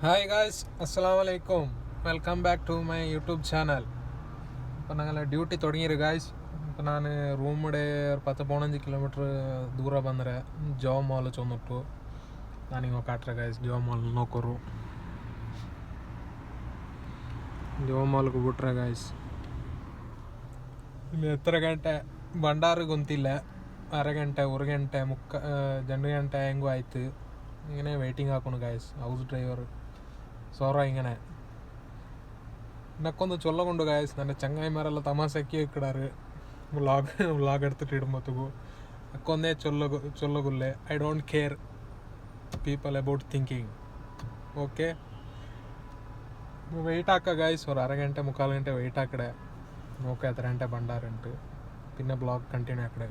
Hi guys, അസ്സലാമു അലൈക്കും. Welcome back to my YouTube channel. ഇപ്പോൾ ഞങ്ങൾ ಡ್ಯೂಟಿ തുടങ്ങിയത് ഗായ്ಸ್. ഇപ്പോൾ ನಾನು ರೂಮ್ಡೆ 10-15 ಕಿಲೋಮೀಟ್ರ್ ದೂರ ಬಂದರೆ ಜಾಬ್ ಮಾಲ್ ಚೊಂದಿಟ್ಟು ನಾನಿಂಗೆ ಕಾಟ್ರೆ ಗೈಸ್. ಜಾಬ್ ಮಾಲ್ ನೋಕೋರು ಜಾಬ್ ಮಾಲ್ಗೆ ಬಿಟ್ರೆ ಗೈಸ್. ಇಲ್ಲಿ ಎತ್ತರ ಗಂಟೆ ಭಂಡಾರ ಗೊಂತಿಲ್ಲ, ಅರಗಂಟೆ ഒരു ಗಂಟೆ 2 ಗಂಟೆ ಹೆಂಗೂ ಆಯ್ತು. ഇങ്ങനെ വെയിറ്റിംഗ് ആക്കുന്നു ഗൈസ്. ഹൗസ് ഡ്രൈവർ സോറ ഇങ്ങനെ എന്നൊക്കൊന്ന് ചൊല്ലകൊണ്ട് ഗൈസ്. ನನ್ನ ಚಂಗಾಯಿಮಾರೆಲ್ಲ ತಮಾಷೆಕ್ಕೆ ಇಕ್ಕಿಡಾರು ವ್ಲಾಗ್ എടുത്തിട്ട് ഇടുമ്പോഴത്തേಗೂ ಅಕ್ಕೊಂದೇ ಚೊಲ್ಲಗುಲ್ಲೆ. I don't care people about thinking. Okay, wait ആക്കുക ഗൈസ്. ഒരു അരഗಂಟೆ 3/4 ಗಂಟೆ വെയിറ്റ് ആക്കടെ. നോക്കുക എത്ര ഗಂಟೆ ഭണ്ടാറുണ്ട്. പിന്നെ ബ്ലോഗ് കണ്ടിന്യൂ ആക്കടെ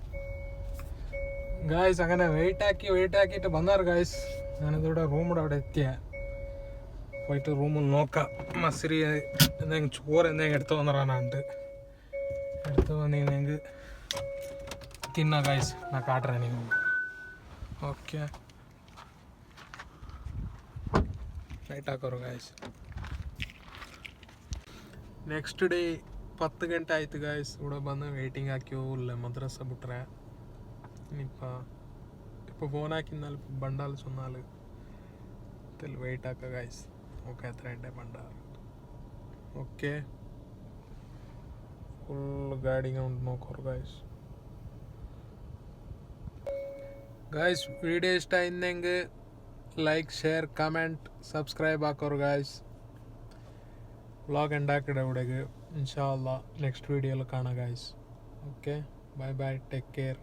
ഗായ്സ്. അങ്ങനെ വെയിറ്റ് ആക്കിയിട്ട് ಬಂದಾರು ഗായ്സ്. ഞാനിതിവിടെ റൂമിടെ അവിടെ എത്തിയ പോയിട്ട് റൂമിൽ നോക്കാം. മസിരി എന്തെങ്കിലും ചോറ് എന്തെങ്കിലും എടുത്തു വന്നിറാനുണ്ട്. എടുത്തു വന്നിങ്ങനെങ്കിൽ തിന്നാ ഗായ്സ്. ഞാൻ കാട്ടറ നിങ്ങൾ. ഓക്കെ, വെയിറ്റ് ആക്കോರು ഗായ്സ്. ನೆಕ್ಸ್ಟ್ ಡೇ 10 ಗಂಟೆ ಆಯ್ತು ಗೈಸ್. ഇവിടെ ಬಂದು വെയിറ്റിംഗ് ആക്കിയോ ಇಲ್ಲ മദ്രസ ಬಿಟ್ರೆ. ഇപ്പോൾ ഫോണാക്കിന്നാൽ ബണ്ടാൽ ചൊന്നാൽ വെയിറ്റ് ആക്കുക ഗൈസ്. ഓക്കെ, എത്ര ഗಂಟೆ ബണ്ടാൽ. ഓക്കെ, ಫುಲ್ ಗಾಡಿಗೆ ಉಂಟು ನೋಕೋರು ಗೈಸ್. ವಿಡಿಯೋ ಇಷ್ಟ ಆಯ್ತೆಂಗೆ ಲೈಕ್, ಶೇರ್, ಕಮೆಂಟ್, ಸಬ್ಸ್ಕ್ರೈಬ್ ಹಾಕೋರು ಗೈಸ್. ವ್ಲಾಗ್ ಎಂಡ್ ಹಾಕಿಡೆ ಇವಿಡೆಗೆ. ಇನ್ಶಾ ಅಲ್ಲಾ ನೆಕ್ಸ್ಟ್ ವಿಡಿಯೋಲಿ ಕಾಣ guys. Okay, bye bye, take care.